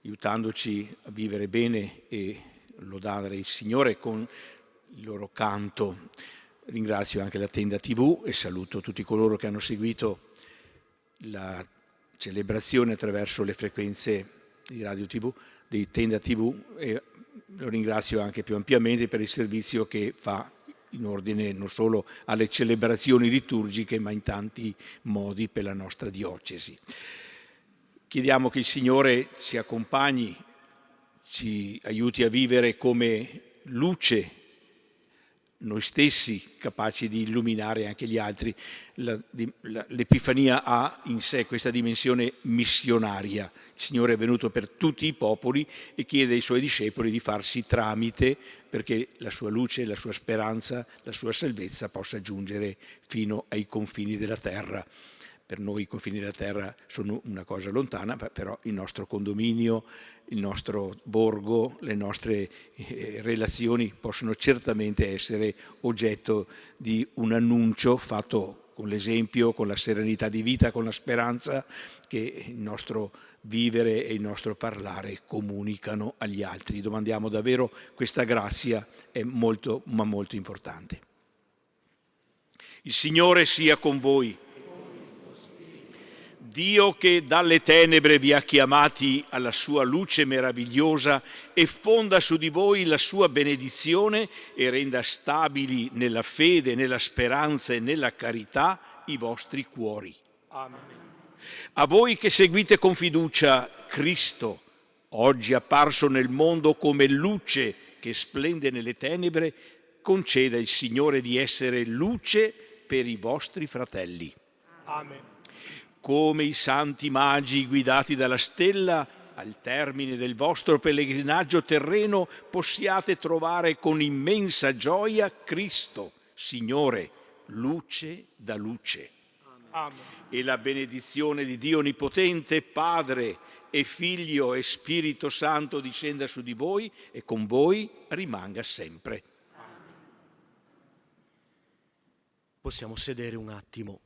aiutandoci a vivere bene e lodare il Signore con il loro canto. Ringrazio anche la Tenda TV e saluto tutti coloro che hanno seguito la celebrazione attraverso le frequenze di Radio TV, di Tenda TV, e lo ringrazio anche più ampiamente per il servizio che fa in ordine non solo alle celebrazioni liturgiche, ma in tanti modi per la nostra diocesi. Chiediamo che il Signore ci accompagni, ci aiuti a vivere come luce noi stessi, capaci di illuminare anche gli altri. L'Epifania ha in sé questa dimensione missionaria. Il Signore è venuto per tutti i popoli e chiede ai Suoi discepoli di farsi tramite perché la sua luce, la sua speranza, la sua salvezza possa giungere fino ai confini della terra. Per noi i confini della terra sono una cosa lontana, però il nostro condominio, il nostro borgo, le nostre relazioni possono certamente essere oggetto di un annuncio fatto con l'esempio, con la serenità di vita, con la speranza che il nostro vivere e il nostro parlare comunicano agli altri. Domandiamo davvero questa grazia, è molto, ma molto importante. Il Signore sia con voi. Dio che dalle tenebre vi ha chiamati alla sua luce meravigliosa e fonda su di voi la sua benedizione e renda stabili nella fede, nella speranza e nella carità i vostri cuori. Amen. A voi che seguite con fiducia Cristo, oggi apparso nel mondo come luce che splende nelle tenebre, conceda il Signore di essere luce per i vostri fratelli. Amen. Come i santi magi guidati dalla stella, al termine del vostro pellegrinaggio terreno possiate trovare con immensa gioia Cristo, Signore, luce da luce. Amen. E la benedizione di Dio Onnipotente, Padre e Figlio e Spirito Santo discenda su di voi e con voi rimanga sempre. Possiamo sedere un attimo.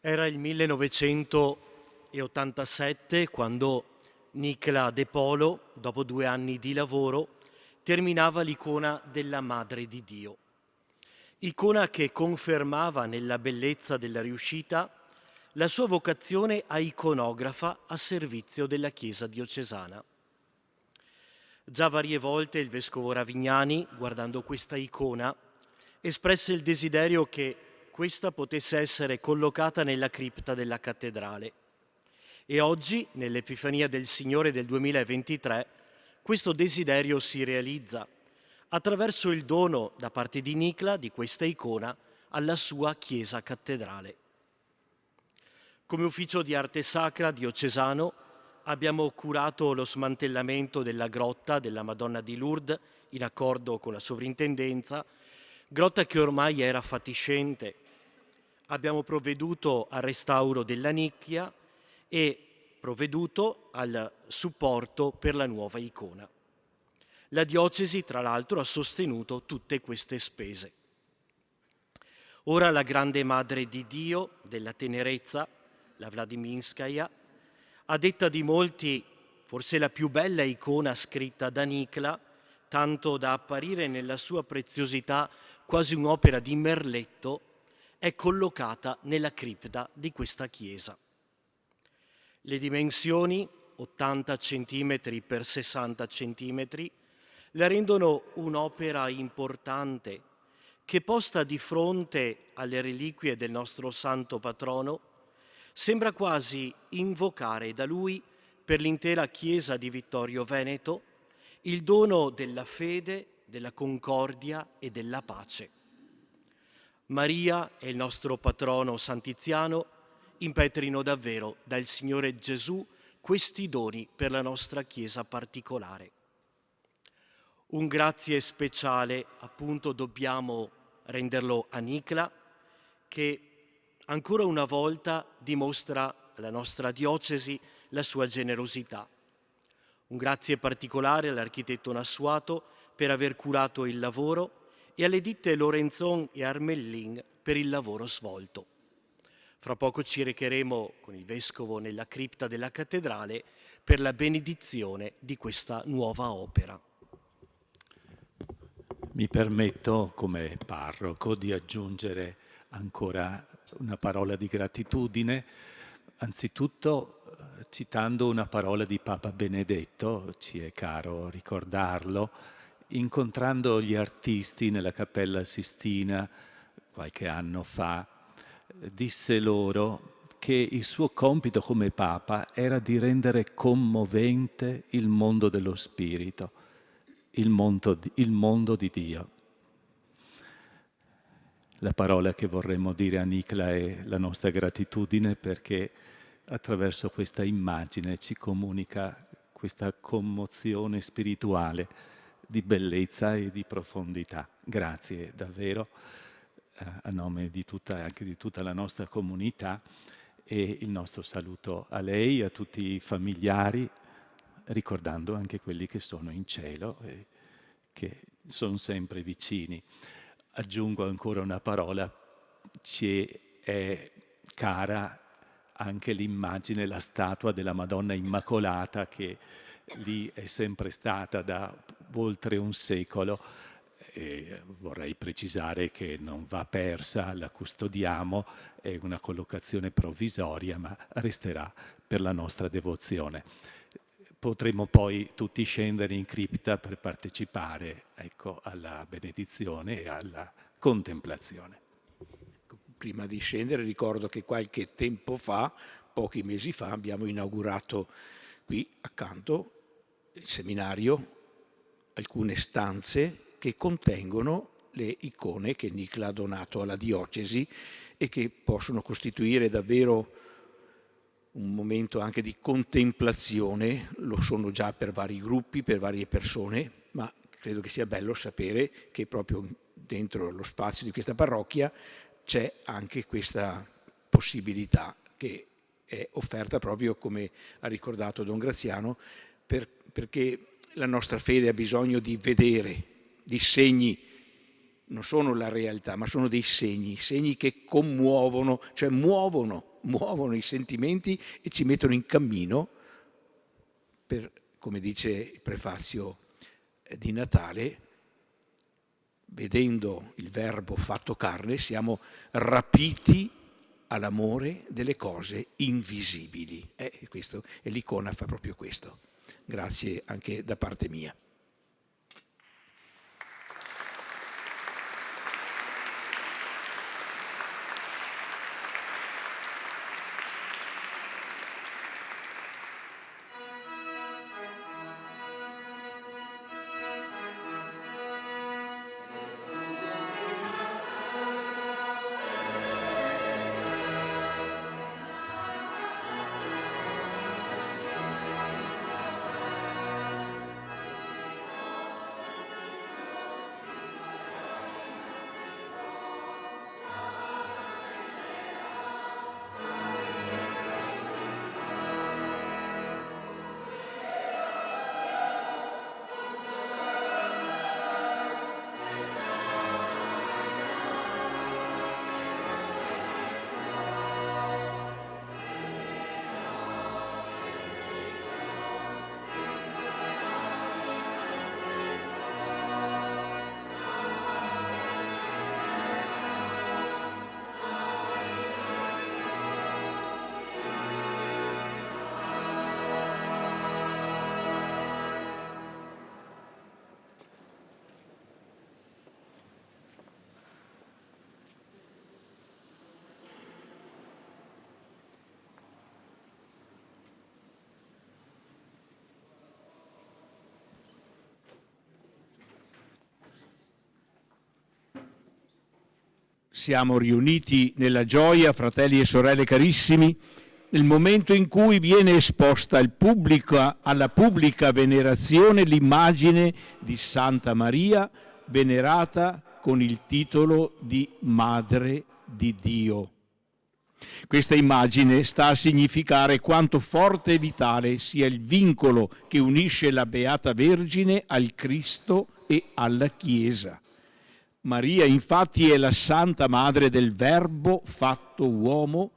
Era il 1987 quando Nicla De Polo, dopo 2 anni di lavoro, terminava l'icona della Madre di Dio. Icona che confermava nella bellezza della riuscita la sua vocazione a iconografa a servizio della Chiesa diocesana. Già varie volte il Vescovo Ravignani, guardando questa icona, espresse il desiderio che questa potesse essere collocata nella cripta della cattedrale. E oggi, nell'Epifania del Signore del 2023, questo desiderio si realizza attraverso il dono da parte di Nicla di questa icona alla sua chiesa cattedrale. Come ufficio di arte sacra diocesano abbiamo curato lo smantellamento della grotta della Madonna di Lourdes in accordo con la sovrintendenza, grotta che ormai era fatiscente. Abbiamo provveduto al restauro della nicchia e provveduto al supporto per la nuova icona. La diocesi, tra l'altro, ha sostenuto tutte queste spese. Ora la grande Madre di Dio della tenerezza, la Vladiminskaya, a detta di molti forse la più bella icona scritta da Nicla, tanto da apparire nella sua preziosità quasi un'opera di merletto, è collocata nella cripta di questa chiesa. Le dimensioni, 80 cm per 60 cm, la rendono un'opera importante che, posta di fronte alle reliquie del nostro santo patrono, sembra quasi invocare da lui per l'intera Chiesa di Vittorio Veneto il dono della fede, della concordia e della pace. Maria e il nostro patrono Sant'Iziano impetrino davvero dal Signore Gesù questi doni per la nostra Chiesa particolare. Un grazie speciale, appunto, dobbiamo renderlo a Nicla, che ancora una volta dimostra alla nostra diocesi la sua generosità. Un grazie particolare all'architetto Nassuato per aver curato il lavoro e alle ditte Lorenzon e Armellin per il lavoro svolto. Fra poco ci recheremo con il Vescovo nella cripta della cattedrale per la benedizione di questa nuova opera. Mi permetto, come parroco, di aggiungere ancora una parola di gratitudine, anzitutto citando una parola di Papa Benedetto, ci è caro ricordarlo, incontrando gli artisti nella Cappella Sistina qualche anno fa, disse loro che il suo compito come Papa era di rendere commovente il mondo dello spirito, il mondo di Dio. La parola che vorremmo dire a Nicla è la nostra gratitudine, perché attraverso questa immagine ci comunica questa commozione spirituale di bellezza e di profondità. Grazie davvero a nome di anche di tutta la nostra comunità, e il nostro saluto a lei, a tutti i familiari, ricordando anche quelli che sono in cielo e che sono sempre vicini. Aggiungo ancora una parola: ci è cara anche l'immagine, la statua della Madonna Immacolata, che lì è sempre stata da oltre un secolo. E vorrei precisare che non va persa, la custodiamo, è una collocazione provvisoria, ma resterà per la nostra devozione. Potremo poi tutti scendere in cripta per partecipare, ecco, alla benedizione e alla contemplazione. Prima di scendere ricordo che qualche tempo fa, pochi mesi fa, abbiamo inaugurato qui accanto il seminario, alcune stanze che contengono le icone che Nicla ha donato alla diocesi e che possono costituire davvero un momento anche di contemplazione. Lo sono già per vari gruppi, per varie persone, ma credo che sia bello sapere che proprio dentro lo spazio di questa parrocchia c'è anche questa possibilità che è offerta proprio, come ha ricordato Don Graziano, perché la nostra fede ha bisogno di vedere dei segni, non sono la realtà, ma sono dei segni che commuovono, cioè muovono i sentimenti e ci mettono in cammino per, come dice il prefazio di Natale, vedendo il Verbo fatto carne, siamo rapiti all'amore delle cose invisibili. E l'icona fa proprio questo. Grazie anche da parte mia. Siamo riuniti nella gioia, fratelli e sorelle carissimi, nel momento in cui viene esposta alla pubblica venerazione l'immagine di Santa Maria, venerata con il titolo di Madre di Dio. Questa immagine sta a significare quanto forte e vitale sia il vincolo che unisce la Beata Vergine al Cristo e alla Chiesa. Maria infatti è la Santa Madre del Verbo fatto uomo,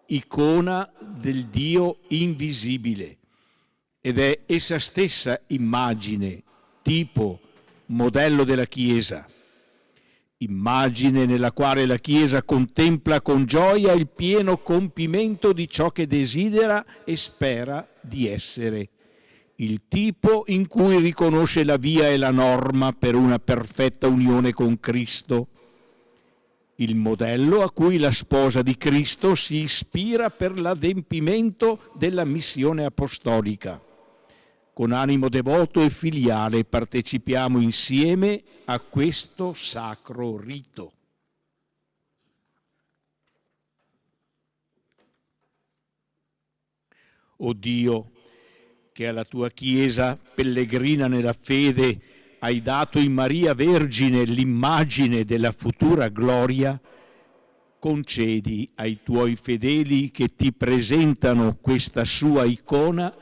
icona del Dio invisibile, ed è essa stessa immagine, tipo, modello della Chiesa. Immagine nella quale la Chiesa contempla con gioia il pieno compimento di ciò che desidera e spera di essere. Il tipo in cui riconosce la via e la norma per una perfetta unione con Cristo. Il modello a cui la sposa di Cristo si ispira per l'adempimento della missione apostolica. Con animo devoto e filiale partecipiamo insieme a questo sacro rito. O Dio, che alla tua Chiesa, pellegrina nella fede, hai dato in Maria Vergine l'immagine della futura gloria, concedi ai tuoi fedeli che ti presentano questa sua icona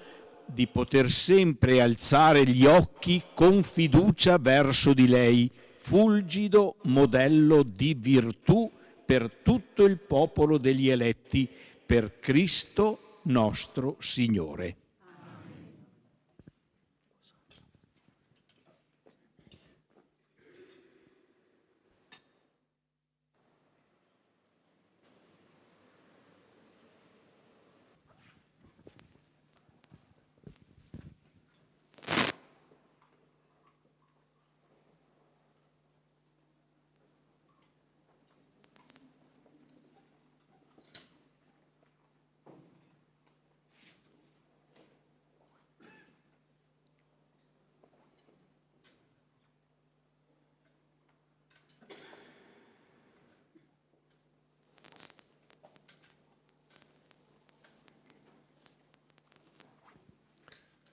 di poter sempre alzare gli occhi con fiducia verso di lei, fulgido modello di virtù per tutto il popolo degli eletti, per Cristo nostro Signore.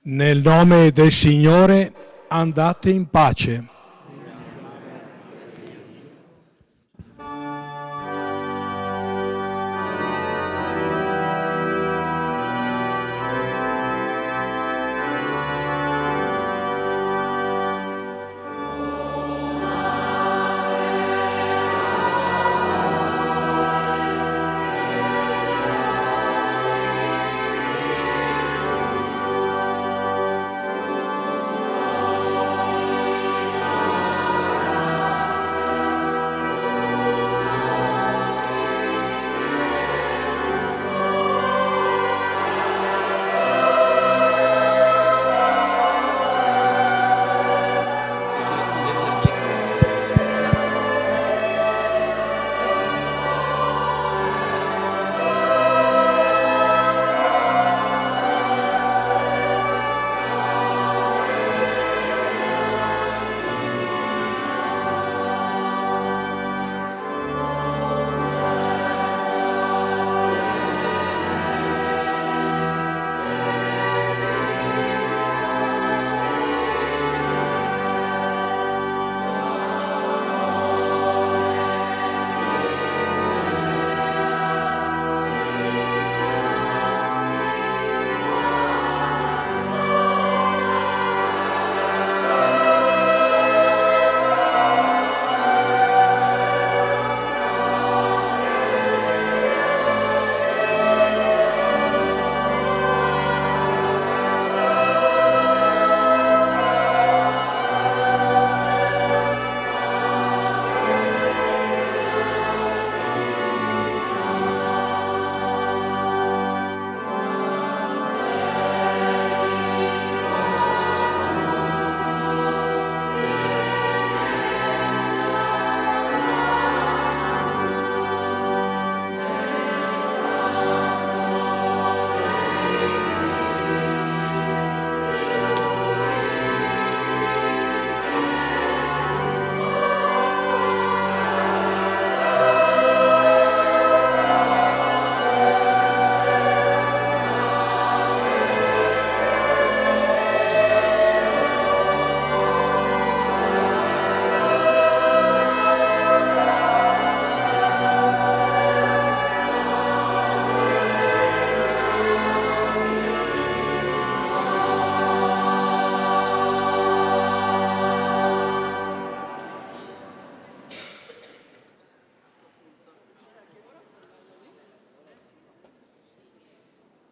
Nel nome del Signore andate in pace.